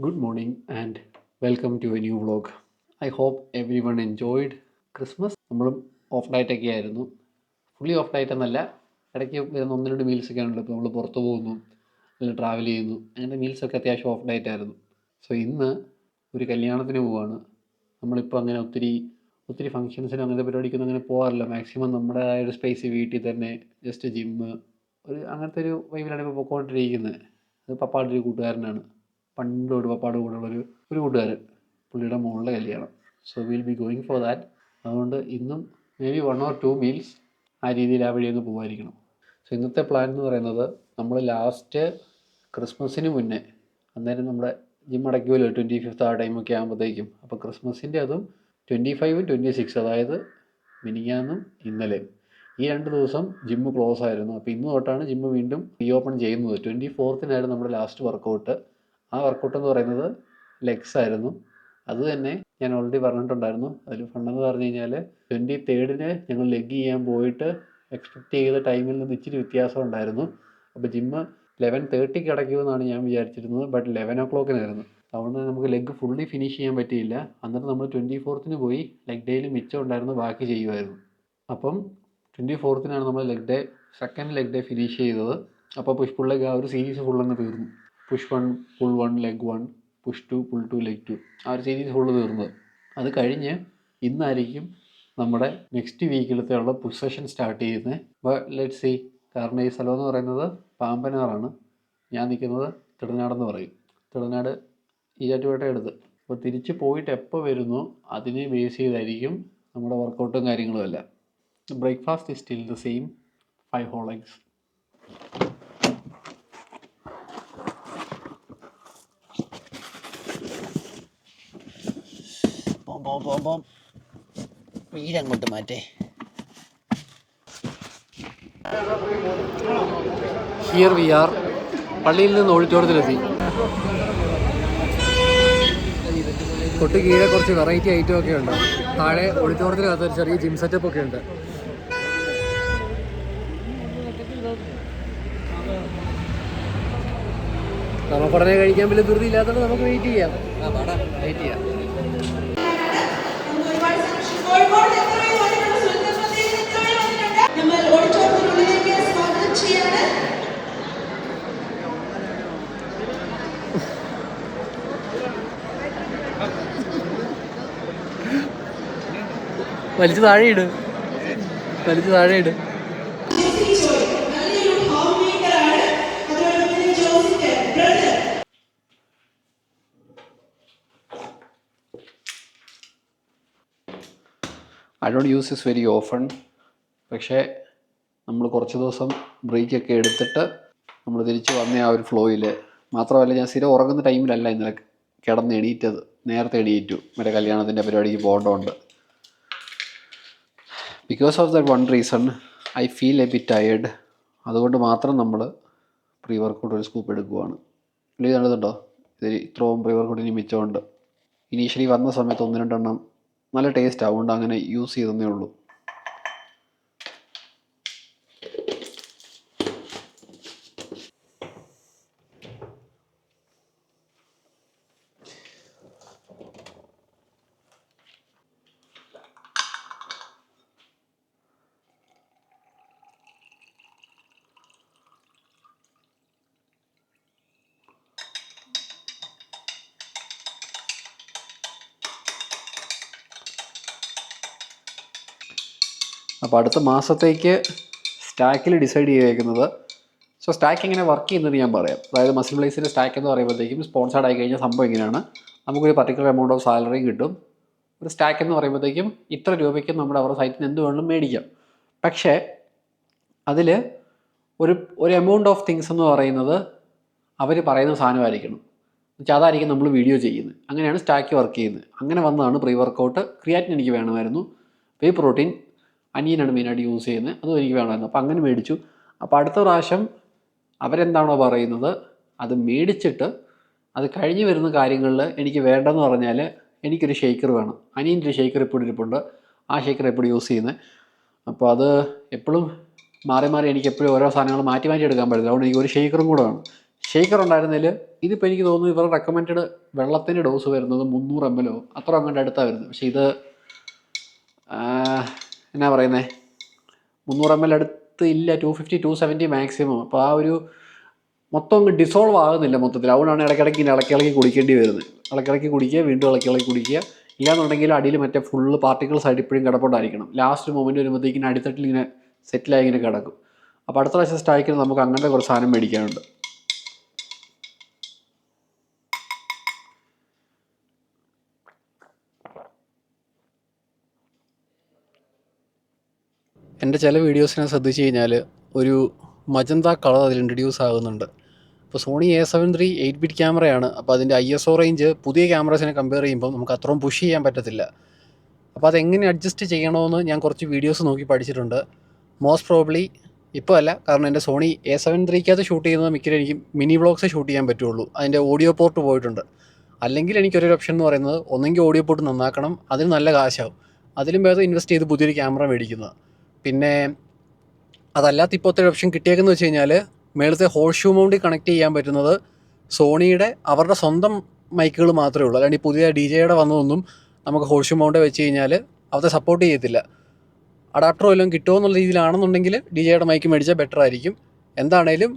Good morning and welcome to a new vlog. I hope everyone enjoyed Christmas. നമ്മളും of diet ഒക്കെ ആയിരുന്നു. Fully of diet എന്നല്ല, ഇടയ്ക്ക് വരുന്ന ഒന്ന് രണ്ട് മീൽസൊക്കെ ആണല്ലോ. ഇപ്പോൾ നമ്മൾ പുറത്ത് പോകുന്നു, അല്ലെങ്കിൽ ട്രാവൽ ചെയ്യുന്നു, അങ്ങനത്തെ മീൽസൊക്കെ അത്യാവശ്യം ഓഫ് ഡയറ്റ് ആയിരുന്നു. സോ ഇന്ന് ഒരു കല്യാണത്തിന് പോവുകയാണ്. നമ്മളിപ്പോൾ അങ്ങനെ ഒത്തിരി ഒത്തിരി ഫങ്ഷൻസിനും അങ്ങനത്തെ പരിപാടിക്കൊന്നും അങ്ങനെ പോകാറില്ല. മാക്സിമം നമ്മുടേതായ ഒരു സ്പേസ് വീട്ടിൽ തന്നെ ജസ്റ്റ് ജിമ്മ് അങ്ങനത്തെ ഒരു വൈബിലാണ് ഇപ്പോൾ പോയിക്കൊണ്ടിരിക്കുന്നത്. അത് പപ്പായുടെ ഒരു കൂട്ടുകാരനാണ്, പണ്ട് തൊട്ട് പപ്പായുടെ കൂടെയുള്ളൊരു കൂട്ടുകാരൻ, പുള്ളിയുടെ മോളുടെ കല്യാണം. So will be going for that. അതുകൊണ്ട് ഇന്നും മേ ബി 1 or 2 മീൽസ് ആ രീതിയിൽ ആ വഴി അങ്ങ് പോകുമായിരിക്കണം. സോ ഇന്നത്തെ പ്ലാൻ എന്ന് പറയുന്നത്, നമ്മൾ ലാസ്റ്റ് ക്രിസ്മസിന് മുന്നേ, അന്നേരം നമ്മുടെ ജിം അടയ്ക്കുമല്ലോ 25th ആ ടൈമൊക്കെ ആകുമ്പോഴത്തേക്കും. അപ്പോൾ ക്രിസ്മസിൻ്റെ അതും 25ഉം 26, അതായത് മിനിഞ്ഞാന്നും ഇന്നലെയും, ഈ 2 ദിവസം ജിമ്മ് ക്ലോസ് ആയിരുന്നു. അപ്പോൾ ഇന്ന് തൊട്ടാണ് ജിമ്മ് വീണ്ടും റീ ഓപ്പൺ ചെയ്യുന്നത്. 24th നമ്മുടെ ലാസ്റ്റ് വർക്കൗട്ട്. ആ വർക്കൗട്ട് എന്ന് പറയുന്നത് ലെഗ്സ് ആയിരുന്നു. അത് തന്നെ ഞാൻ ഓൾറെഡി പറഞ്ഞിട്ടുണ്ടായിരുന്നു. അതിൽ ഫണ്ടെന്ന് പറഞ്ഞു കഴിഞ്ഞാൽ 23rd ഞങ്ങൾ ലെഗ് ചെയ്യാൻ പോയിട്ട് എക്സ്പെക്റ്റ് ചെയ്ത ടൈമിൽ നിന്ന് ഇച്ചിരി വ്യത്യാസം ഉണ്ടായിരുന്നു. അപ്പോൾ ജിമ്മ് 11:30 അടയ്ക്കുമെന്നാണ് ഞാൻ വിചാരിച്ചിരുന്നത്, ബട്ട് 11 o'clock അതുകൊണ്ട് നമുക്ക് ലെഗ് ഫുള്ളി ഫിനിഷ് ചെയ്യാൻ പറ്റിയില്ല. അന്നിട്ട് നമ്മൾ 24th പോയി ലെഗ് ഡേയിൽ മിച്ചം ഉണ്ടായിരുന്നു, ബാക്കി ചെയ്യുമായിരുന്നു. അപ്പം 24th നമ്മൾ സെക്കൻഡ് ലെഗ് ഡേ ഫിനിഷ് ചെയ്തത്. അപ്പോൾ പുഷ് പുൾ ലെഗ് ആ ഒരു സീരീസ് ഫുള്ളങ്ങ് തീർന്നു. Push 1 pull 1 leg 1, push 2 pull 2 leg 2, ആ ഒരു സീരീസ് ഫുള്ള് തീർന്നത്. അത് കഴിഞ്ഞ് ഇന്നായിരിക്കും നമ്മുടെ നെക്സ്റ്റ് വീക്കിലത്തെ ഉള്ള പുഷ് സെഷൻ സ്റ്റാർട്ട് ചെയ്യുന്നത്. അപ്പോൾ ലെറ്റ്സ് സീ. കാരണം ഈ സ്ഥലം എന്ന് പറയുന്നത് പാമ്പനാറാണ്. ഞാൻ നിൽക്കുന്നത് തിടനാടെന്ന് പറയും. തിടനാട് ഈരാറ്റുപേട്ട അടുത്ത്. അപ്പോൾ തിരിച്ച് പോയിട്ട് എപ്പോൾ വരുന്നു അതിനെ ബേസ് ചെയ്തായിരിക്കും നമ്മുടെ വർക്കൗട്ടും കാര്യങ്ങളും എല്ലാം. Breakfast is still the same, 5 whole eggs. വീടങ്ങോട്ട് മാറ്റേ. Here we are. പള്ളിയിൽ നിന്ന് ഓഡിറ്റോറിയത്തിലെത്തി. തൊട്ട് കീഴെ കുറച്ച് വെറൈറ്റി ഐറ്റം ഒക്കെ ഉണ്ട്. താഴെ ഓഡിറ്റോറിയത്തിനകത്ത് ഒരു ചെറിയ ജിം സെറ്റപ്പ് ഒക്കെ ഉണ്ട്. നമുക്ക് ഉടനെ കഴിക്കാൻ വലിയ ധൃതി ഇല്ലാത്തതുകൊണ്ട് നമുക്ക് വെയിറ്റ് ചെയ്യാം. വെയിറ്റ് ചെയ്യാം. വലിച്ചു താഴെയിട്. I don't use this very often. പക്ഷേ നമ്മൾ കുറച്ച് ദിവസം ബ്രേക്കൊക്കെ എടുത്തിട്ട് നമ്മൾ തിരിച്ച് വന്ന ആ ഒരു ഫ്ലോയിൽ മാത്രമല്ല, ഞാൻ സ്ഥിരം ഉറങ്ങുന്ന ടൈമിലല്ല ഇന്നലെ കിടന്ന് എണീറ്റത്. നേരത്തെ എണീറ്റു, മറ്റേ കല്യാണത്തിൻ്റെ പരിപാടിക്ക് പോകേണ്ടതുണ്ട്. Because of that one reason I feel A bit tired. അതുകൊണ്ട് മാത്രം നമ്മൾ പ്രീ വർക്കൗട്ട് ഒരു സ്കൂപ്പ് എടുക്കുവാണ്. ഇത് കണ്ടതുണ്ടോ? ഇതിൽ ഇത്രയും പ്രീ വർക്കൗട്ടിന് മിച്ചമുണ്ട്. ഇനീഷ്യലി വന്ന സമയത്ത് 1-2 എണ്ണം നല്ല ടേസ്റ്റ് ആവുകൊണ്ട് അങ്ങനെ യൂസ് ചെയ്തതേ ഉള്ളൂ. അപ്പോൾ അടുത്ത മാസത്തേക്ക് സ്റ്റാക്കിൽ ഡിസൈഡ് ചെയ്തേക്കുന്നത്. സോ സ്റ്റാക്ക് എങ്ങനെ വർക്ക് ചെയ്യുന്നത് ഞാൻ പറയാം. അതായത് മസിൽ ബ്ലേസിൻ്റെ സ്റ്റാക്ക് എന്ന് പറയുമ്പോഴത്തേക്കും സ്പോൺസേർഡ് ആയി കഴിഞ്ഞാൽ സംഭവം എങ്ങനെയാണ്, നമുക്കൊരു പർട്ടിക്കുലർ എമൗണ്ട് ഓഫ് സാലറിയും കിട്ടും. ഒരു സ്റ്റാക്ക് എന്ന് പറയുമ്പോഴത്തേക്കും ഇത്ര രൂപയ്ക്ക് നമ്മുടെ അവരുടെ സൈറ്റിൽ നിന്ന് എന്ത് വേണമെങ്കിലും മേടിക്കാം. പക്ഷേ അതിൽ ഒരു എമൗണ്ട് ഓഫ് തിങ്സ് എന്ന് പറയുന്നത് അവർ പറയുന്ന സാധനമായിരിക്കണം. എന്നുവെച്ചാൽ അതായിരിക്കും നമ്മൾ വീഡിയോ ചെയ്യുന്നത്. അങ്ങനെയാണ് സ്റ്റാക്ക് വർക്ക് ചെയ്യുന്നത്. അങ്ങനെ വന്നതാണ് പ്രീ വർക്കൗട്ട്. ക്രിയാറ്റിൻ എനിക്ക് വേണമായിരുന്നു. വേ പ്രോട്ടീൻ അനിയനാണ് മെയിനായിട്ട് യൂസ് ചെയ്യുന്നത്, അതും എനിക്ക് വേണമായിരുന്നു. അപ്പോൾ അങ്ങനെ മേടിച്ചു. അപ്പോൾ അടുത്ത പ്രാവശ്യം അവരെന്താണോ പറയുന്നത് അത് മേടിച്ചിട്ട് അത് കഴിഞ്ഞ് വരുന്ന കാര്യങ്ങളിൽ എനിക്ക് വേണ്ടെന്ന് പറഞ്ഞാൽ എനിക്കൊരു ഷേക്കർ വേണം. അനിയൻ്റെ ഒരു ഷേക്കർ ഇപ്പോൾ ഇരിപ്പുണ്ട്. ആ ഷേക്കർ എപ്പോഴും യൂസ് ചെയ്യുന്നത്. അപ്പോൾ അത് എപ്പോഴും മാറി എനിക്ക് എപ്പോഴും ഓരോ സാധനങ്ങൾ മാറ്റി എടുക്കാൻ പറ്റില്ല. അതുകൊണ്ട് എനിക്ക് ഒരു ഷേക്കറും കൂടെ വേണം. ഷേക്കർ ഉണ്ടായിരുന്നതിൽ ഇതിപ്പോൾ എനിക്ക് തോന്നുന്നു ഇവർ റെക്കമെൻഡ് വെള്ളത്തിൻ്റെ ഡോസ് വരുന്നത് 300 ml അത്ര അങ്ങോട്ട് അടുത്താണ് വരുന്നത്. പക്ഷേ ഇത് എന്നാ പറയുന്നത് 300 ml അടുത്ത് ഇല്ല, 250 270 മാക്സിമം. അപ്പോൾ ആ ഒരു മൊത്തം അങ്ങ് ഡിസോൾവ് ആകുന്നില്ല മൊത്തത്തിൽ. അതുകൊണ്ടാണ് ഇടയ്ക്കിടയ്ക്ക് ഇങ്ങനെ ഇളക്കി കുടിക്കേണ്ടി വരുന്നത്. ഇളക്കി കുടിക്കുക, വീണ്ടും ഇളക്കി കുടിക്കുക. ഇല്ലാന്നുണ്ടെങ്കിൽ അടിയിൽ മറ്റേ ഫുള്ള് പാർട്ടിക്കിൾസ് ആയിട്ട് ഇപ്പോഴും കിടപ്പുണ്ടായിരിക്കണം. ലാസ്റ്റ് മൊമെൻറ്റ് വരുമ്പോഴത്തേക്കിന് അടിത്തട്ടിൽ ഇങ്ങനെ സെറ്റിലായി ഇങ്ങനെ കിടക്കും. അപ്പോൾ അടുത്ത പ്രാവശ്യം സ്ട്രൈക്കിന് നമുക്ക് അങ്ങനത്തെ കുറച്ച് സാധനം മേടിക്കാനുണ്ട്. എൻ്റെ ചില വീഡിയോസിനെ ശ്രദ്ധിച്ച് കഴിഞ്ഞാൽ ഒരു മജന്ത കളർ അതിൽ ഇൻട്രൊഡ്യൂസ് ആകുന്നുണ്ട്. ഇപ്പോൾ സോണി A7 III 8-bit ക്യാമറയാണ്. അപ്പോൾ അതിൻ്റെ ISO റേഞ്ച് പുതിയ ക്യാമറസിനെ കമ്പയർ ചെയ്യുമ്പോൾ നമുക്ക് അത്രയും പുഷ് ചെയ്യാൻ പറ്റത്തില്ല. അപ്പോൾ അതെങ്ങനെ അഡ്ജസ്റ്റ് ചെയ്യണമെന്ന് ഞാൻ കുറച്ച് വീഡിയോസ് നോക്കി പഠിച്ചിട്ടുണ്ട്. മോസ്റ്റ് പ്രോബ്ലി ഇപ്പോൾ അല്ല, കാരണം എൻ്റെ സോണി A7 IIIക്കകത്ത് ഷൂട്ട് ചെയ്യുന്നത് മിക്കലും എനിക്ക് മിനി വ്ളോഗ്സ് ഷൂട്ട് ചെയ്യാൻ പറ്റുള്ളൂ. അതിൻ്റെ ഓഡിയോ പോർട്ട് പോയിട്ടുണ്ട്. അല്ലെങ്കിൽ എനിക്കൊരു ഓപ്ഷൻ എന്ന് പറയുന്നത് ഒന്നെങ്കിൽ ഓഡിയോ പോർട്ട് നന്നാക്കണം, അതിന് നല്ല കാശാവും. അതിലും ഭേദം ഇൻവെസ്റ്റ് ചെയ്ത് പുതിയൊരു ക്യാമറ മേടിക്കുന്നത്. പിന്നെ അതല്ലാത്ത ഇപ്പോഴത്തെ ഒരു ഓപ്ഷൻ കിട്ടിയേക്കെന്ന് വെച്ച് കഴിഞ്ഞാൽ മേളത്തെ ഹോഴ്ഷൂ മൗണ്ടിൽ കണക്ട് ചെയ്യാൻ പറ്റുന്നത് സോണിയുടെ അവരുടെ സ്വന്തം മൈക്കുകൾ മാത്രമേ ഉള്ളൂ. അല്ലാണ്ട് ഈ പുതിയ DJയുടെ വന്നതൊന്നും നമുക്ക് ഹോഴ്ഷൂ മൗണ്ട് വെച്ച് കഴിഞ്ഞാൽ അവരെ സപ്പോർട്ട് ചെയ്യത്തില്ല. അഡാപ്റ്റർ വല്ലതും കിട്ടുമോ എന്നുള്ള രീതിയിലാണെന്നുണ്ടെങ്കിൽ DJയുടെ മൈക്ക് മേടിച്ചാൽ ബെറ്റർ ആയിരിക്കും. എന്താണേലും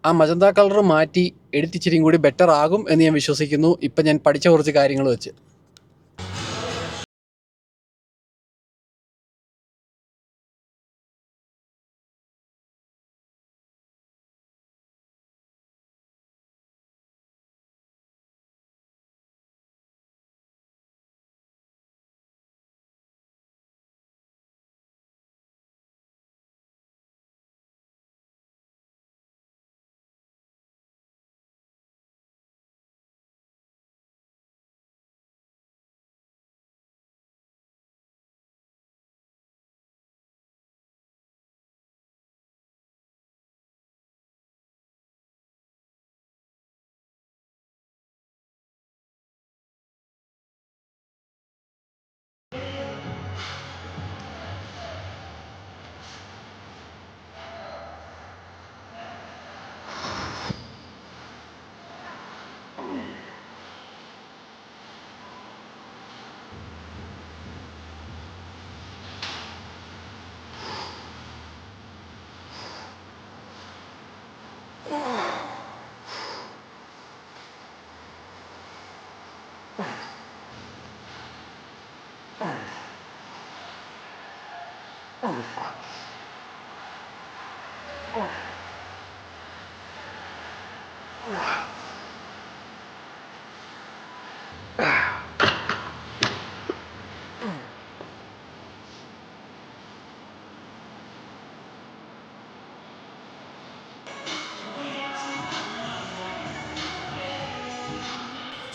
ആ മജന്ത കളർ മാറ്റി എഡിറ്റ് ഇച്ചിരിയും കൂടി ബെറ്റർ ആകും എന്ന് ഞാൻ വിശ്വസിക്കുന്നു, ഇപ്പം ഞാൻ പഠിച്ച കുറച്ച് കാര്യങ്ങൾ വെച്ച്.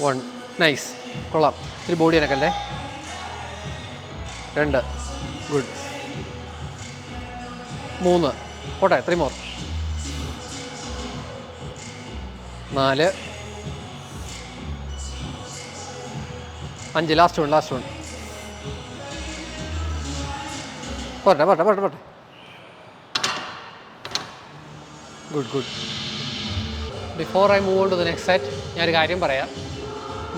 വൺ നൈസ്, കൊള്ളാം. ഇത്തിരി ബോഡി എനക്കല്ലേ. 2 ഗുഡ്. 3 പോട്ടെ, 3 മോർ. 4 5 last one. പോട്ടെ. Good. Before I move on to the next set ഞാനൊരു കാര്യം പറയാം.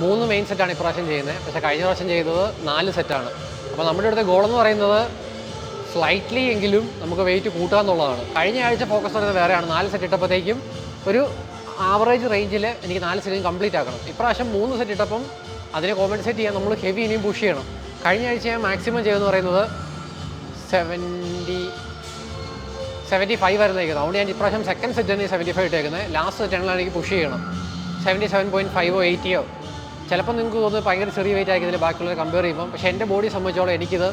3 മെയിൻ സെറ്റാണ് ഇപ്രാവശ്യം ചെയ്യുന്നത്. പക്ഷേ കഴിഞ്ഞ പ്രാവശ്യം ചെയ്തത് 4 സെറ്റാണ്. അപ്പോൾ നമ്മുടെ അടുത്ത ഗോളെന്ന് പറയുന്നത് സ്ലൈറ്റ്ലി എങ്കിലും നമുക്ക് വെയിറ്റ് കൂട്ടുക എന്നുള്ളതാണ്. കഴിഞ്ഞ ആഴ്ച ഫോക്കസ് പറയുന്നത് വേറെയാണ്. 4 സെറ്റ് ഇട്ടപ്പോഴത്തേക്കും ഒരു ആവറേജ് റേഞ്ചിൽ എനിക്ക് 4 സെറ്റും കംപ്ലീറ്റ് ആക്കണം. ഇപ്രാവശ്യം 3 സെറ്റ് ഇട്ടപ്പം അതിനെ കോമ്പൻസേറ്റ് ചെയ്യാൻ നമ്മൾ ഹെവി ഇനിയും പുഷ് ചെയ്യണം. കഴിഞ്ഞ ആഴ്ച ഞാൻ മാക്സിമം ചെയ്തെന്ന് പറയുന്നത് 75 വരുന്നേക്കുന്നത്. അതുകൊണ്ട് ഞാൻ ഇപ്രാവശ്യം സെക്കൻഡ് സെറ്റ് തന്നെ 75 ഇട്ടേക്കുന്നത്. ലാസ്റ്റ് സെറ്റാണെങ്കിൽ എനിക്ക് പുഷ് ചെയ്യണം 77.5 80. ചിലപ്പോൾ നിങ്ങൾക്ക് തോന്നുന്നത് ഭയങ്കര ചെറിയ വെയിറ്റ് ആയിരിക്കും ഇതിൽ ബാക്കിയുള്ളവരെ കമ്പയർ ചെയ്യുമ്പോൾ. പക്ഷേ എൻ്റെ ബോഡിയെ സംബന്ധിച്ചോളം എനിക്കിത്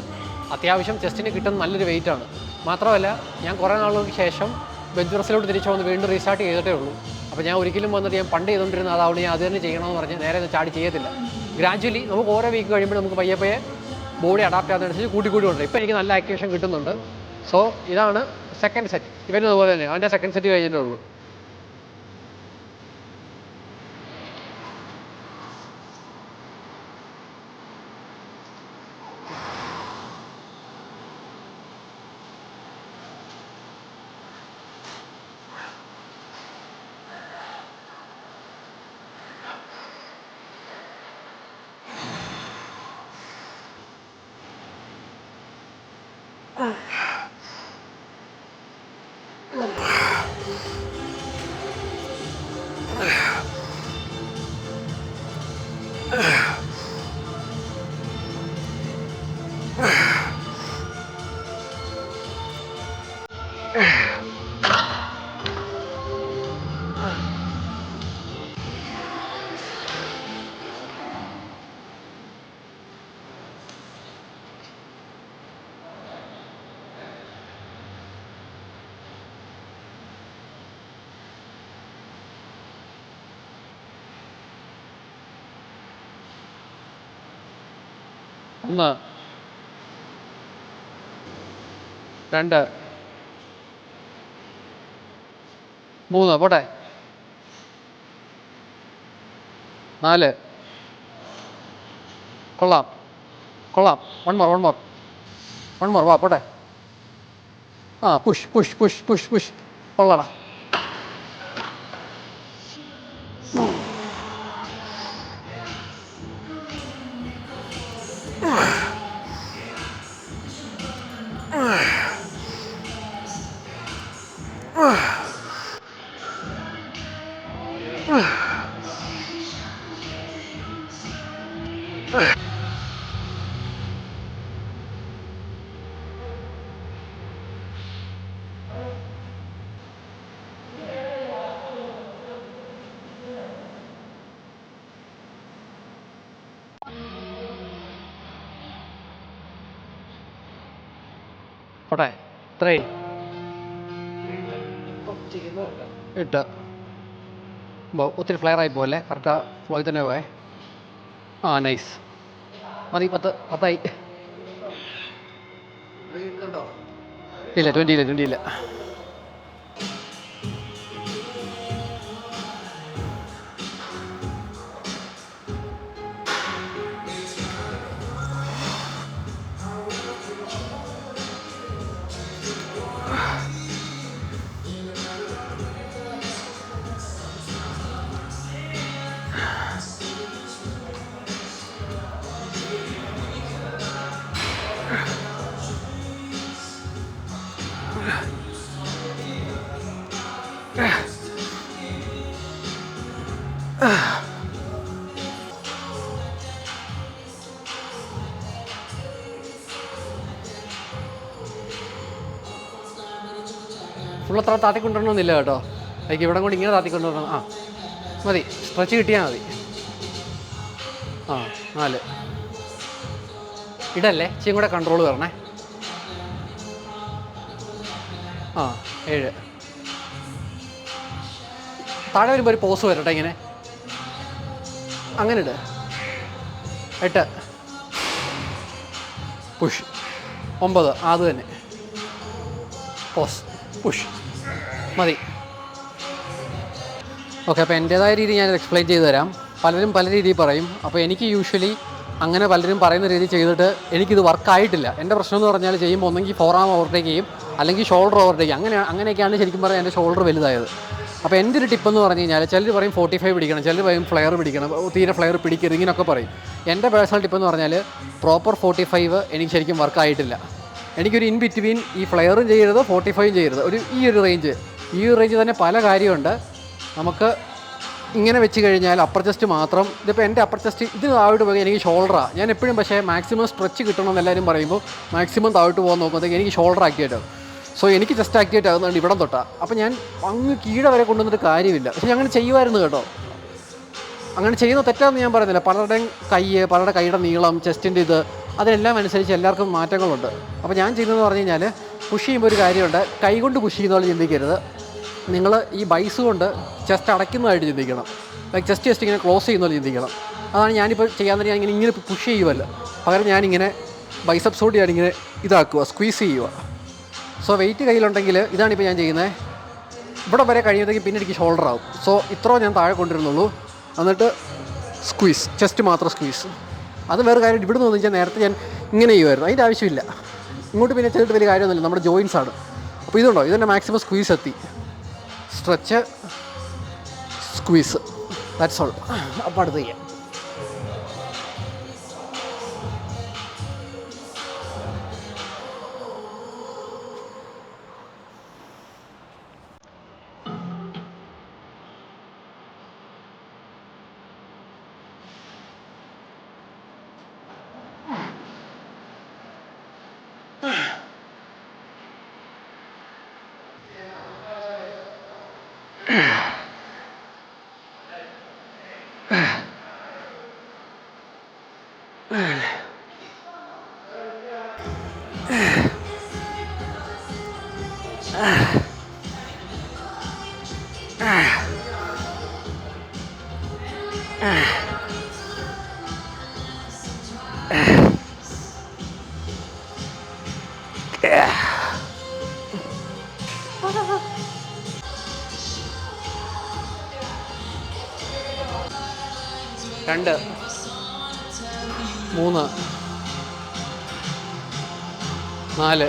അത്യാവശ്യം ചെസ്റ്റിന് കിട്ടുന്ന നല്ലൊരു വെയിറ്റാണ്. മാത്രമല്ല ഞാൻ കുറേ നാളുകൾക്ക് ശേഷം ബെഞ്ച് പ്രസ്സിലോട്ട് തിരിച്ചു വന്ന് വീണ്ടും റീസ്റ്റാർട്ട് ചെയ്തിട്ടേ ഉള്ളൂ. അപ്പോൾ ഞാൻ ഒരിക്കലും വന്നിട്ട് ഞാൻ പണ്ട് ചെയ്തുകൊണ്ടിരുന്നത് അതുകൊണ്ട് ഞാൻ അത് തന്നെ ചെയ്യണമെന്ന് പറഞ്ഞ് നേരെ ചാടി ചെയ്യത്തില്ല. ഗ്രാജുവലി നമുക്ക് ഓരോ വീക്ക് കഴിയുമ്പോൾ നമുക്ക് പയ്യെ ബോഡി അഡാപ്റ്റ് ആകുന്നതനുസരിച്ച് കൂട്ടി കൊണ്ടുണ്ട്. ഇപ്പോൾ എനിക്ക് നല്ല ആക്ടിവേഷൻ കിട്ടുന്നുണ്ട്. സോ ഇതാണ് സെക്കൻഡ് സെറ്റ്. ഇവനും അതുപോലെ തന്നെ അവൻ്റെ സെക്കൻഡ് സെറ്റ് കഴിഞ്ഞിട്ടേ ഉള്ളൂ. ഒന്ന്, രണ്ട്, മൂന്ന്, പോട്ടെ, 4, കൊള്ളാം കൊള്ളാം, വൺ മോർ വാ, പോട്ടെ. ആ, പുഷ് കൊള്ളാടാ. പോട്ടെ, 3, 8. ഒത്തിരി ഫ്ലെയർ ആയി പോകല്ലേ, കറക്റ്റ് ഫ്ലോയിൽ തന്നെ പോയേ. ആ, നൈസ്, മതി, 10ആയി. ഇല്ല, 20 ഇല്ല. ഫുള്ളത്ര താത്തിക്കൊണ്ടുവരണമെന്നില്ല കേട്ടോ. ലൈക്ക് ഇവിടെ കൊണ്ട് ഇങ്ങനെ താത്തിക്കൊണ്ടുവരണം. ആ, മതി, സ്ട്രെച്ച് കിട്ടിയാൽ മതി. ആ, 4 ഇടല്ലേ, ഇച്ചിരി കൂടെ കൺട്രോൾ വരണേ. ആ, 7. താഴെ വരുമ്പോൾ ഒരു പോസ് വരട്ടെ, ഇങ്ങനെ അങ്ങനെ ഇട്. 8, പുഷ്. 9, അത് തന്നെ, പോസ്, പുഷ്, മതി. ഓക്കെ, അപ്പോൾ എൻ്റേതായ രീതി ഞാൻ എക്സ്പ്ലെയിൻ ചെയ്തു തരാം. പലരും പല രീതിയിൽ പറയും. അപ്പോൾ എനിക്ക് യൂഷ്വലി അങ്ങനെ പലരും പറയുന്ന രീതി ചെയ്തിട്ട് എനിക്കിത് വർക്കായിട്ടില്ല. എൻ്റെ പ്രശ്നം എന്ന് പറഞ്ഞാൽ ചെയ്യുമ്പോൾ ഒന്നെങ്കിൽ ഫോറാം ഓവർടേക്ക് ചെയ്യും, അല്ലെങ്കിൽ ഷോൾഡർ ഓവർടേക്ക്. അങ്ങനെയൊക്കെയാണ് ശരിക്കും പറഞ്ഞാൽ എൻ്റെ ഷോൾഡർ വലുതായത്. അപ്പോൾ എൻ്റെ ഒരു ടിപ്പെന്ന് പറഞ്ഞു കഴിഞ്ഞാൽ, ചിലർ പറയും 45 പിടിക്കണം, ചിലർ പറയും ഫ്ലെയർ പിടിക്കണം, തീരെ ഫ്ലെയർ പിടിക്കരുത്, ഇങ്ങനെയൊക്കെ പറയും. എൻ്റെ പേഴ്സണൽ ടിപ്പെന്ന് പറഞ്ഞാൽ പ്രോപ്പർ 45 എനിക്ക് ശരിക്കും വർക്കായിട്ടില്ല. എനിക്കൊരു ഇൻ ബിറ്റ്വീൻ ഈ ഫ്ലെയറും ചെയ്യരുത്, 45 ചെയ്യരുത്, ഈ ഒരു റേഞ്ച് തന്നെ പല കാര്യമുണ്ട്. നമുക്ക് ഇങ്ങനെ വെച്ച് കഴിഞ്ഞാൽ അപ്പർ ചെസ്റ്റ് മാത്രം. ഇതിപ്പോൾ എൻ്റെ അപ്പർ ചെസ്റ്റ് ഇത് താഴോട്ട് പോയി എനിക്ക് ഷോൾഡറാണ്. ഞാൻ എപ്പോഴും പക്ഷേ മാക്സിമം സ്ട്രെച്ച് കിട്ടണമെന്ന് എല്ലാവരും പറയുമ്പോൾ മാക്സിമം താഴോട്ട് പോകാൻ നോക്കുമ്പോഴത്തേക്ക് എനിക്ക് ഷോൾഡർ ആക്ടിവേറ്റ് ആകും. സോ എനിക്ക് ചെസ്റ്റ് ആക്ടിവേറ്റ് ആകുന്നുണ്ട് ഇവിടം തൊട്ടാണ്. അപ്പോൾ ഞാൻ അങ്ങ് കീഴെ വരെ കൊണ്ടുവന്നിട്ട് കാര്യമില്ല. പക്ഷേ ഞാൻ അങ്ങനെ ചെയ്യുമായിരുന്നു കേട്ടോ. അങ്ങനെ ചെയ്യുന്ന തെറ്റാണെന്ന് ഞാൻ പറയുന്നില്ല. പലരുടെ കൈയുടെ നീളം, ചെസ്റ്റിൻ്റെ ഇത്, അതിനെല്ലാം അനുസരിച്ച് എല്ലാവർക്കും മാറ്റങ്ങളുണ്ട്. അപ്പോൾ ഞാൻ ചെയ്യുന്നതെന്ന് പറഞ്ഞു കഴിഞ്ഞാൽ, പുഷ് ചെയ്യുമ്പോൾ ഒരു കാര്യമുണ്ട്, കൈ കൊണ്ട് പുഷ് ചെയ്യുന്ന പോലെ ചിന്തിക്കരുത്. നിങ്ങൾ ഈ ബൈസ് കൊണ്ട് ചെസ്റ്റ് അടയ്ക്കുന്നതായിട്ട് ചിന്തിക്കണം. ലൈക്ക് ചെസ്റ്റ് ഇങ്ങനെ ക്ലോസ് ചെയ്യുന്ന പോലെ ചിന്തിക്കണം. അതാണ് ഞാനിപ്പോൾ ചെയ്യാൻ തന്നെ. ഞാൻ ഇങ്ങനെ പുഷ് ചെയ്യുമല്ല, പകരം ഞാനിങ്ങനെ ബൈസപ്സ് കൊണ്ട് ഞാനിങ്ങനെ ഇതാക്കുക, സ്ക്വീസ് ചെയ്യുക. സോ വെയിറ്റ് കയ്യിലുണ്ടെങ്കിൽ ഇതാണിപ്പോൾ ഞാൻ ചെയ്യുന്നത്. ഇവിടെ വരെ കഴിയുമ്പോഴത്തേക്കും പിന്നെ എനിക്ക് ഷോൾഡർ ആവും. സോ ഇത്രയും ഞാൻ താഴെ കൊണ്ടിരുന്നുള്ളൂ. എന്നിട്ട് സ്ക്വീസ്, ചെസ്റ്റ് മാത്രം സ്ക്വീസ്. അത് വേറെ കാര്യം. ഇവിടെ നിന്ന് വെച്ചാൽ നേരത്തെ ഞാൻ ഇങ്ങനെ ചെയ്യുമായിരുന്നു, അതിൻ്റെ ആവശ്യമില്ല. ഇങ്ങോട്ട് പിന്നെ ചെയ്തിട്ട് വലിയ കാര്യമൊന്നുമില്ല, നമ്മുടെ ജോയിൻസാണ്. അപ്പോൾ ഇതുണ്ടോ, ഇതെന്നെ മാക്സിമം സ്ക്വീസ് എത്തി. Stretch, squeeze, that's all. അപ്പോൾ അടുത്ത് ചെയ്യാം. രണ്ട്, 3, 4,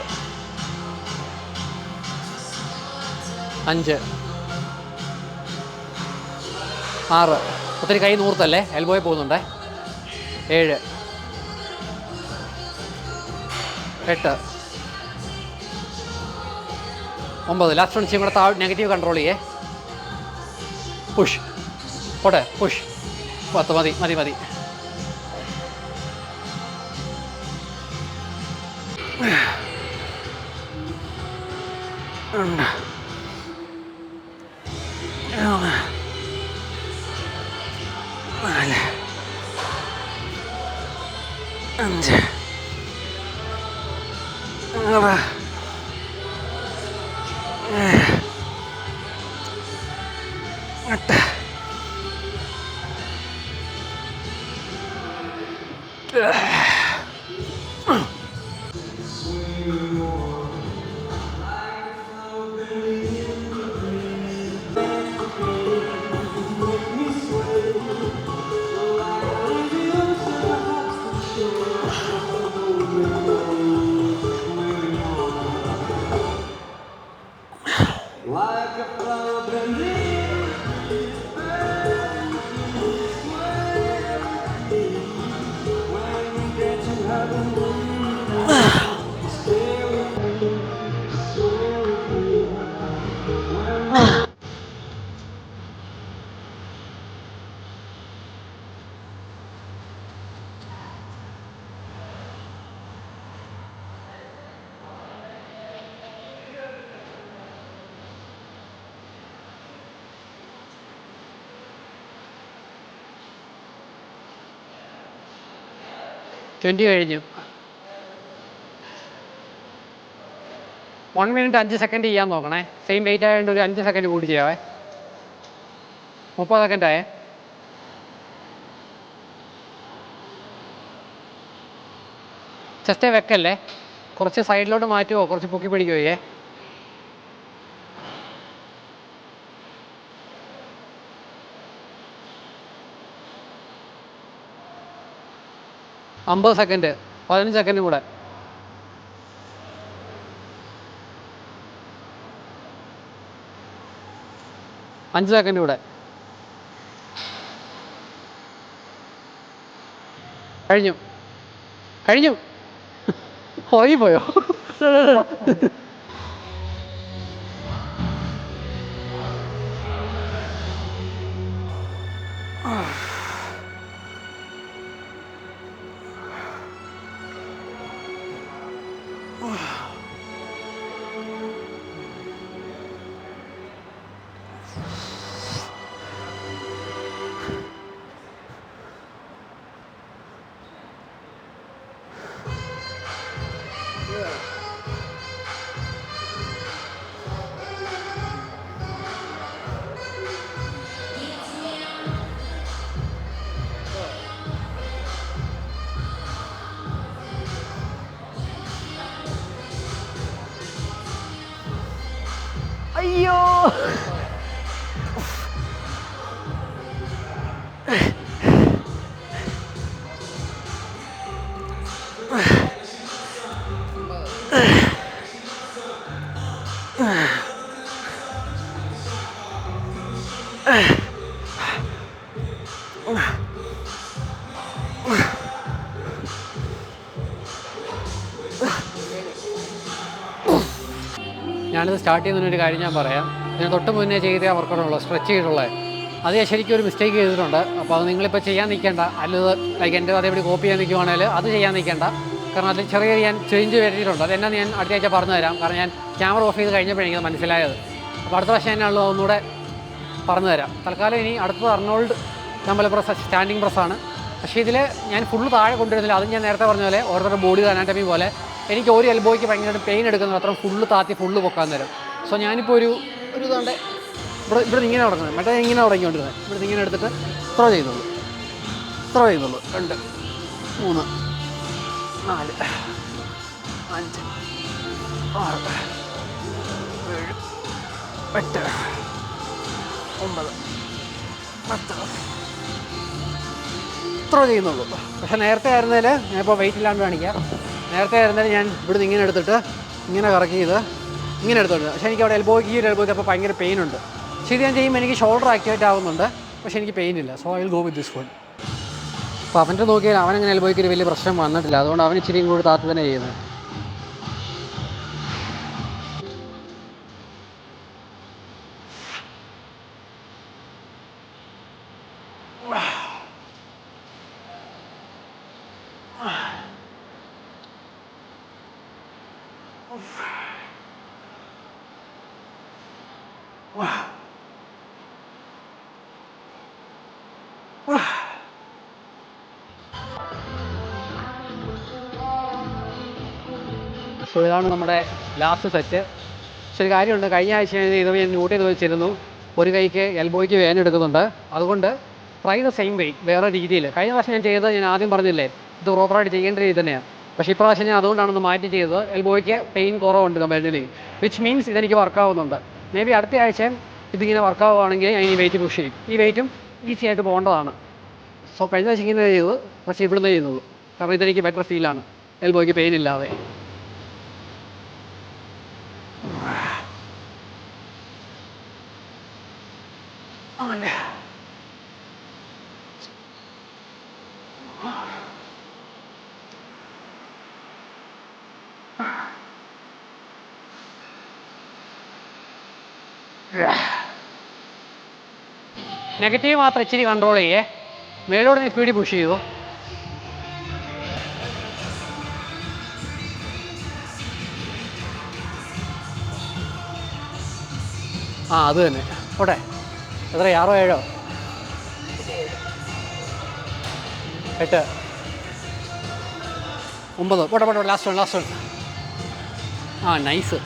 5, 6. ഒത്തിരി കൈ നൂർത്തല്ലേ, എൽബോയിൽ പോകുന്നുണ്ടേ. 7, 8, 9. ലാസ്റ്റ് ഇച്ചിരി കൂടെ നെഗറ്റീവ് കൺട്രോൾ ചെയ്യേ. പുഷ് പോട്ടെ, പുഷ്. 10. മതി മതി മതി. നാല്, 5, 6, 8. കഴിഞ്ഞു. 1 മിനിറ്റ് 5 സെക്കൻഡ് ചെയ്യാൻ നോക്കണേ. സെയിം വെയിറ്റ് ആയതുകൊണ്ട് ഒരു 5 സെക്കൻഡ് കൂടി ചെയ്യാവേ. 30 സെക്കൻഡായേ. ചെസ്റ്റേ വെക്കല്ലേ, കുറച്ച് സൈഡിലോട്ട് മാറ്റുമോ, കുറച്ച് പൊക്കി പിടിക്കുകയെ. 50 സെക്കൻഡ്, 15 സെക്കൻഡ് കൂടെ. 5 സെക്കൻഡ് കൂടെ. കഴിഞ്ഞു കഴിഞ്ഞു. ഉറങ്ങിപ്പോയോ? അയ്യോ, ഞാനിത് സ്റ്റാർട്ട് ചെയ്യുന്നതിനൊരു കാര്യം ഞാൻ പറയാം. ഞാൻ തൊട്ട് മുന്നേ ചെയ്ത വർക്കൗട്ടുള്ളത് സ്ട്രെച്ച് ചെയ്തിട്ടുള്ളത്, അത് ഞാൻ ശരിക്കും ഒരു മിസ്റ്റേക്ക് ചെയ്തിട്ടുണ്ട്. അപ്പോൾ അത് നിങ്ങളിപ്പോൾ ചെയ്യാൻ നിൽക്കേണ്ട. അല്ലത് ലൈക്ക് എൻ്റെ അതേപടി കോപ്പി ചെയ്യാൻ നിൽക്കുവാണെങ്കിൽ അത് ചെയ്യാൻ നിൽക്കേണ്ട. കാരണം അതിൽ ചെറിയ ഞാൻ ചേഞ്ച് വരുത്തിയിട്ടുണ്ട്. അതെന്നാ ഞാൻ അടുത്ത ആഴ്ച പറഞ്ഞു തരാം. കാരണം ഞാൻ ക്യാമറ ഓഫ് ചെയ്ത് കഴിഞ്ഞപ്പോഴേ എനിക്കത് മനസ്സിലായത്. അപ്പോൾ അടുത്ത പ്രാവശ്യം ഞാനുള്ളത് ഒന്നുകൂടെ പറഞ്ഞു തരാം. തൽക്കാലം ഇനി അടുത്തത് അർണോൾഡ് ഡംബൽ പ്രസ്, സ്റ്റാൻഡിങ് പ്രസ്സാണ്. പക്ഷേ ഇതിൽ ഞാൻ ഫുള്ള് താഴെ കൊണ്ടുവരുന്നില്ല. അതും ഞാൻ നേരത്തെ പറഞ്ഞ പോലെ ഓരോരുത്തരുടെ ബോഡി അനാറ്റമി പോലെ എനിക്ക് ഒരു എൽബോയ്ക്ക് ഭയങ്കര പെയിൻ എടുക്കുന്നത് അത്ര ഫുള്ള് താത്തി ഫുള്ള് പൊക്കാൻ തരും. സോ ഞാനിപ്പോൾ ഒരു ഇതുകൊണ്ട് ഇവിടെ ഇങ്ങനെ തുടങ്ങുന്നത്, മറ്റേ ഇങ്ങനെ തുടങ്ങിക്കൊണ്ടിരുന്നത്. ഇവിടെ ഇങ്ങനെ എടുത്തിട്ട് ത്രോ ചെയ്യുന്നുള്ളൂ, 2, 3, 4, 5, 6, 7, 8, 9, 10 ത്രോ ചെയ്യുന്നുള്ളൂ. പക്ഷേ നേരത്തെ ആയിരുന്നതിൽ ഞാനിപ്പോൾ വെയിറ്റ് ഇല്ലാണ്ട് കാണിക്കാം. നേരത്തെ ആയിരുന്നതിൽ ഞാൻ ഇവിടുന്ന് ഇങ്ങനെ എടുത്തിട്ട് ഇങ്ങനെ കറക്കി ഇങ്ങനെ എടുത്തോണ്ട്. പക്ഷേ എനിക്ക് അവിടെ എൽബോയ്ക്ക് ഈ ഒരു എൽബോയ്ക്ക് അപ്പോൾ ഭയങ്കര പെയിൻ ഉണ്ട്. പക്ഷേ ഇത് ഞാൻ ചെയ്യുമ്പോൾ എനിക്ക് ഷോൾഡർ ആക്ടിവേറ്റ് ആവുന്നുണ്ട്, പക്ഷേ എനിക്ക് പെയിൻ ഇല്ല. So I will go with this one. അപ്പോൾ അവൻ്റെ നോക്കിയാൽ അവനങ്ങനെ എൽബോയ്ക്ക് ഒരു വലിയ പ്രശ്നം വന്നിട്ടില്ല. അതുകൊണ്ട് അവൻ ഇച്ചിരിയും കൂടി താത്തി തന്നെ ചെയ്യുന്നത്. സോ ഇതാണ് നമ്മുടെ ലാസ്റ്റ് സെറ്റ്. പക്ഷേ ഒരു കാര്യമുണ്ട്, കഴിഞ്ഞ ആഴ്ച ഇത് ഞാൻ നോട്ട് ചെയ്ത് വെച്ചിരുന്നു, ഒരു കൈക്ക് എൽബോയ്ക്ക് വേദന എടുക്കുന്നുണ്ട്. അതുകൊണ്ട് ട്രൈ ദ സെയിം വേ, വേറെ രീതിയിൽ. കഴിഞ്ഞ പ്രാവശ്യം ഞാൻ ചെയ്തത് ഞാൻ ആദ്യം പറഞ്ഞില്ലേ, ഇത് പ്രോപ്പറായിട്ട് ചെയ്യേണ്ട രീതി തന്നെയാണ്. പക്ഷേ ഇപ്രാവശ്യം ഞാൻ അതുകൊണ്ടാണ് മാറ്റി ചെയ്തത്. എൽബോയ്ക്ക് പെയിൻ കുറവുണ്ട് കമ്പാരിറ്റീവ്ലി, വിച്ച് മീൻസ് ഇതെനിക്ക് വർക്കാവുന്നുണ്ട്. മേ ബി അടുത്ത ആഴ്ച ഇതിങ്ങനെ വർക്കാവുകയാണെങ്കിൽ ഞാൻ ഈ വെയിറ്റ് പുഷ് ചെയ്യും. ഈ വെയിറ്റും ഈസി ആയിട്ട് പോകേണ്ടതാണ്. സോ കഴിഞ്ഞ ആഴ്ച ഇങ്ങനെ ചെയ്തത്, പക്ഷേ ഇവിടുന്ന് ചെയ്യുന്നുള്ളൂ. കാരണം ഇതെനിക്ക് ബെറ്റർ ഫീലാണ് എൽബോയ്ക്ക് പെയിൻ ഇല്ലാതെ. നെഗറ്റീവ് മാത്രം ഇച്ചിരി കൺട്രോൾ ചെയ്യേ. മേലോട്ട് നീ സ്പീഡിൽ പുഷ് ചെയ്തു. അത് തന്നെ ഓട്ടെ. എത്ര 6, 7, 8, 9 പോട്ടെ. Last one. നൈസ്.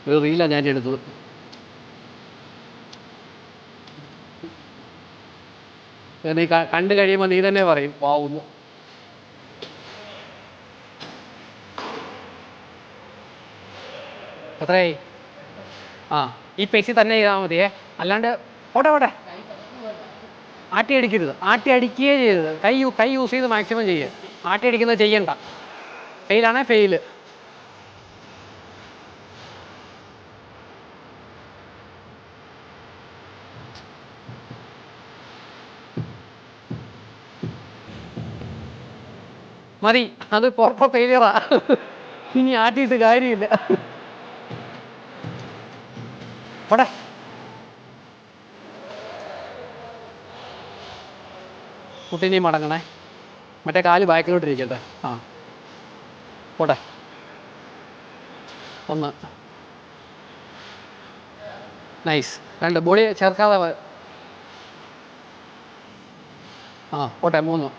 ഒരു റീലാണ് ഞാൻ എടുത്തത്. നീ കണ്ടു കഴിയുമ്പോൾ നീ തന്നെ പറയും വാവുന്നു. എത്രയായി? ആ, ഈ പേസിൽ തന്നെ ചെയ്താൽ മതിയേ, അല്ലാണ്ട് ഓട്ടെ ഓട്ടെ ആട്ടി അടിക്കരുത്, ആട്ടി അടിക്കുകയേ ചെയ്യരുത്. കൈ യൂസ് ചെയ്ത് മാക്സിമം ചെയ്യുക. ആട്ടി അടിക്കുന്നത് ചെയ്യണ്ട. ഫെയിലാണേ ഫെയില്. മതി, അത് പുറത്തെ ഫെയിലിയറാ. ഇനി ആട്ടിയിട്ട് കാര്യമില്ല. പോട്ടെ. കുട്ടീനെയും മടങ്ങണേ. മറ്റേ കാല് ബാക്കിലോട്ടിരിക്കട്ടെ. ആ, പോട്ടെ. 1 നൈസ്. 2 ബോഡി ചേർക്കാതെ. ആ, പോട്ടെ. 3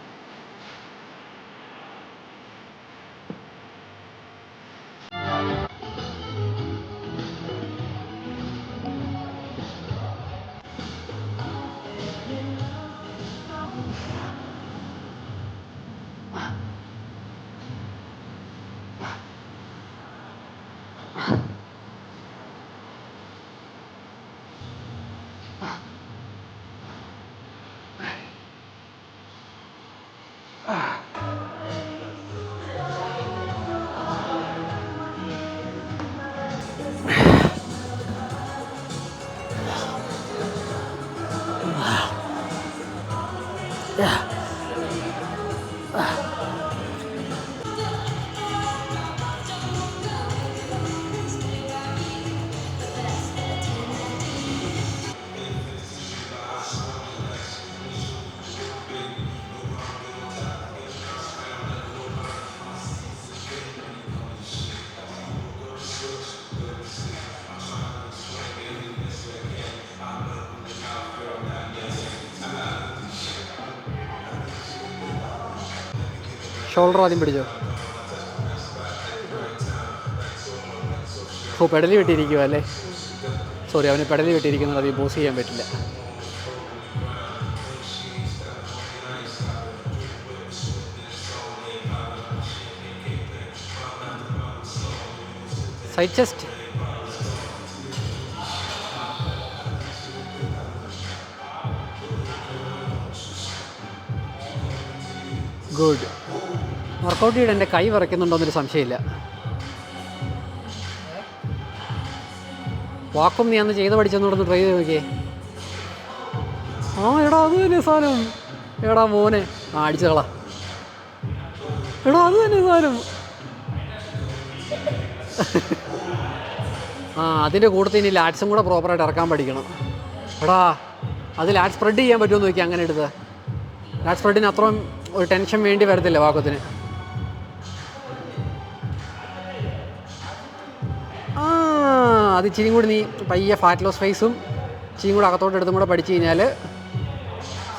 ഷോൾഡർ ആദ്യം പിടിച്ചോ. ഓ, പെടലി വെട്ടിയിരിക്കുക അല്ലേ? സോറി, അവന് പെടലി വെട്ടിയിരിക്കുന്നത് അധികം പോസ് ചെയ്യാൻ പറ്റില്ല. Side chest. ഗുഡ്. വർക്കൗട്ട് ചെയ്ത് എൻ്റെ കൈ വിറയ്ക്കുന്നുണ്ടോയെന്നൊരു സംശയമില്ല. വാക്കും നീ അന്ന് ചെയ്ത് പഠിച്ചെന്നോടൊന്ന് ട്രൈ ചെയ്ത് നോക്കിയേ. ആ, എടാ അത് തന്നെ സാധനം. എടാ മോനെ, ആ അടിച്ചു കളാ. എടാ അത് തന്നെ സാധനം. ആ, അതിൻ്റെ കൂട്ടത്തിൽ ഇനി ലാറ്റ്സും കൂടെ പ്രോപ്പറായിട്ട് ഇറക്കാൻ പഠിക്കണം. എടാ അത് ലാറ്റ് സ്പ്രെഡ് ചെയ്യാൻ പറ്റുമോ നോക്കി. അങ്ങനെ എടുത്ത് ലാറ്റ് സ്പ്രെഡിന് അത്രയും ഒരു ടെൻഷൻ വേണ്ടി വരത്തില്ല വാക്കത്തിന്. ആ, അത് ഇച്ചിരിയും കൂടി നീ പയ്യെ ഫാറ്റ് ലോസ് ഫേസും ഇച്ചിരിയും കൂടെ അകത്തോട്ട് എടുത്തും കൂടെ പഠിച്ചു കഴിഞ്ഞാൽ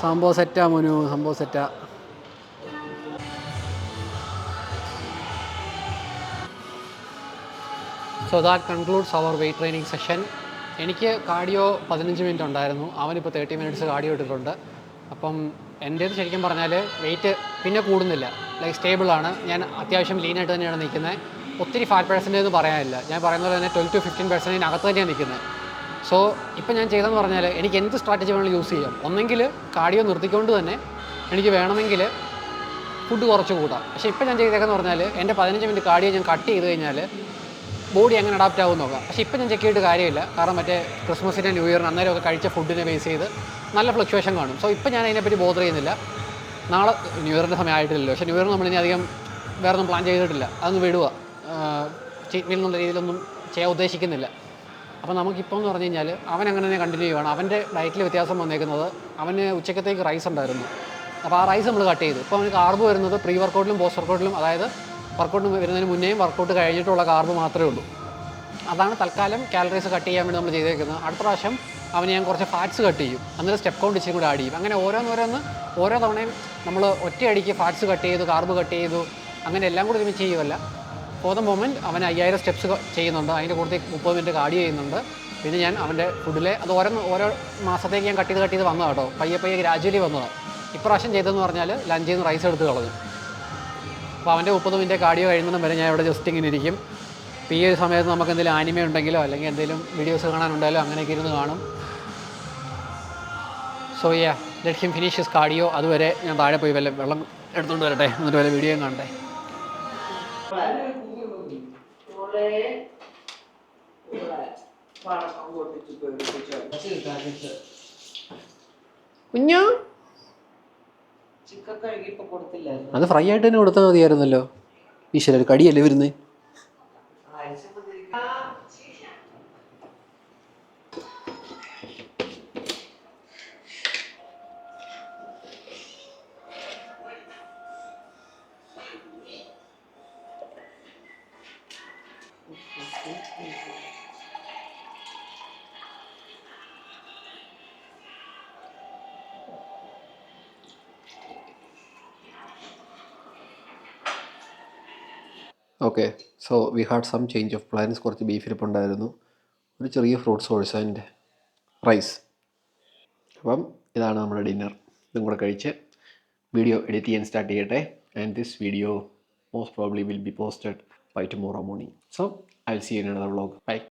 സംഭവം സെറ്റാ മോനു, സംഭവം സെറ്റാ. So that concludes our weight training session. എനിക്ക് കാർഡിയോ 15 മിനിറ്റ് ഉണ്ടായിരുന്നു. അവനിപ്പോൾ 30 മിനിറ്റ്സ് കാർഡിയോ ഇട്ടിട്ടുണ്ട്. അപ്പം എൻ്റേത് ശരിക്കും പറഞ്ഞാൽ വെയിറ്റ് പിന്നെ കൂടുന്നില്ല, ലൈക്ക് സ്റ്റേബിളാണ്. ഞാൻ അത്യാവശ്യം ലീനായിട്ട് തന്നെയാണ് നിൽക്കുന്നത്. ഒത്തിരി ഫാറ്റ് പെർസെൻറ്റേജ് എന്ന് പറയാനില്ല. ഞാൻ പറയുന്നത് തന്നെ 12 to 15% അകത്ത് തന്നെയാണ് നിൽക്കുന്നത്. സോ ഇപ്പം ഞാൻ ചെയ്തതെന്ന് പറഞ്ഞാൽ എനിക്ക് എന്ത് സ്ട്രാറ്റജി വേണമെങ്കിലും യൂസ് ചെയ്യാം. ഒന്നെങ്കിൽ കാർഡിയോ നിർത്തിക്കൊണ്ട് തന്നെ എനിക്ക് വേണമെങ്കിൽ ഫുഡ് കുറച്ച് കൂട്ടാം. പക്ഷേ ഇപ്പം ഞാൻ ചെയ്തേക്കെന്ന് പറഞ്ഞാൽ എൻ്റെ 15 മിനിറ്റ് കാർഡിയോ ഞാൻ കട്ട് ചെയ്ത് കഴിഞ്ഞാൽ ബോഡി എങ്ങനെ അഡാപ്റ്റ് ആവും നോക്കാം. പക്ഷേ ഇപ്പം ഞാൻ ചെക്ക് ചെയ്തിട്ട് കാര്യമില്ല. കാരണം മറ്റേ ക്രിസ്മസിൻ്റെ ന്യൂ ഇയറിന് അന്നേരമൊക്കെ കഴിച്ച ഫുഡിനെ ബേസ് ചെയ്ത് നല്ല ഫ്ലക്ച്വേഷൻ കാണും. സോ ഇപ്പം ഞാൻ അതിനെപ്പറ്റി ബോധർ ചെയ്യുന്നില്ല. നാളെ ന്യൂ ഇയറിൻ്റെ സമയം ആയിട്ടില്ലല്ലോ. പക്ഷേ ന്യൂ ഇയറിന് നമ്മളിനി അധികം വേറെ ഒന്നും പ്ലാൻ ചെയ്തിട്ടില്ല. അതൊന്ന് വിടുക. ചീറ്റ് മീൽ എന്നുള്ള രീതിയിലൊന്നും ചെയ്യാൻ ഉദ്ദേശിക്കുന്നില്ല. അപ്പോൾ നമുക്കിപ്പോൾ എന്ന് പറഞ്ഞു കഴിഞ്ഞാൽ അവൻ അങ്ങനെ തന്നെ കണ്ടിന്യൂ ചെയ്യുകയാണ്. അവൻ്റെ ഡയറ്റിൽ വ്യത്യാസം വന്നേക്കുന്നത്, അവന് ഉച്ചക്കത്തേക്ക് റൈസ് ഉണ്ടായിരുന്നു. അപ്പോൾ ആ റൈസ് നമ്മൾ കട്ട് ചെയ്തു. ഇപ്പോൾ അവന് കാർബ് വരുന്നത് പ്രീ വർക്കൗട്ടിലും പോസ്റ്റ് വർക്കൗട്ടിലും, അതായത് വർക്കൗട്ട് വരുന്നതിന് മുന്നേയും വർക്കൗട്ട് കഴിഞ്ഞിട്ടുള്ള കാർബ് മാത്രമേ ഉള്ളൂ. അതാണ് തൽക്കാലം കാലറീസ് കട്ട് ചെയ്യാൻ വേണ്ടി നമ്മൾ ചെയ്തേക്കുന്നത്. അടുത്ത പ്രാവശ്യം അവന് ഞാൻ കുറച്ച് ഫാറ്റ്സ് കട്ട് ചെയ്യും. അന്നേരം സ്റ്റെപ്പ് കൗണ്ട് ഇച്ചിരി കൂടി ആഡ് ചെയ്യും. അങ്ങനെ ഓരോ തവണയും നമ്മൾ ഒറ്റയടിക്ക് ഫാറ്റ്സ് കട്ട് ചെയ്തു, കാർബ് കട്ട് ചെയ്തു, അങ്ങനെ എല്ലാം കൂടി ഒരുമിച്ച് ചെയ്യുമല്ല. ഫോർ ദ മൊമെൻറ്റ് അവൻ 5000 സ്റ്റെപ്സ് ചെയ്യുന്നുണ്ട്. അതിൻ്റെ കൂടുതൽ 30 മിനിറ്റ് കാർഡിയോ ചെയ്യുന്നുണ്ട്. പിന്നെ ഞാൻ അവൻ്റെ ഫുഡിലെ അത് ഓരോ മാസത്തേക്ക് ഞാൻ കട്ട് ചെയ്ത് വന്നതാണ് കേട്ടോ. പയ്യെ ഗ്രാജുവലി വന്നതാണ്. ഇപ്രാവശ്യം ചെയ്തതെന്ന് പറഞ്ഞാൽ ലഞ്ചിൽ നിന്ന് റൈസ് എടുത്ത് കളഞ്ഞു. അപ്പോൾ അവൻ്റെ 30 മിനിറ്റ് കാർഡിയോ കഴിയുന്നതും വരെ ഞാൻ ഇവിടെ ജസ്റ്റ് ഇങ്ങനെ ഇരിക്കും. അപ്പോൾ ഈ ഒരു സമയത്ത് നമുക്ക് എന്തെങ്കിലും ആനിമ ഉണ്ടെങ്കിലോ അല്ലെങ്കിൽ എന്തെങ്കിലും വീഡിയോസ് കാണാനുണ്ടെങ്കിലോ അങ്ങനെയൊക്കെ ഇരുന്ന് കാണും. So yeah, let him finish his cardio. അതുവരെ ഞാൻ താഴെ പോയി വല്ല വെള്ളം എടുത്തുകൊണ്ട് വരട്ടെ, എന്നിട്ട് വല്ല വീഡിയോ കാണട്ടെ. കുഞ്ഞോ, അത് ഫ്രൈ ആയിട്ട് തന്നെ കൊടുത്താൽ മതിയായിരുന്നല്ലോ. ഈശ്വര, ഒരു കടിയല്ലേ വരുന്നത്. Okay, so we had some change of plans. കുറച്ച് ബീഫ് ഇരിപ്പുണ്ടായിരുന്നു, ഒരു ചെറിയ ഫ്രൂട്ട് സോഴ്സ് ആൻഡ് റൈസ്. അപ്പം ഇതാണ് നമ്മുടെ ഡിന്നർ. ഇതും കൂടെ കഴിച്ച് വീഡിയോ എഡിറ്റ് ചെയ്യാൻ സ്റ്റാർട്ട് ചെയ്യട്ടെ. And this video most probably will be posted by tomorrow morning. So I'll see you in another vlog. Bye.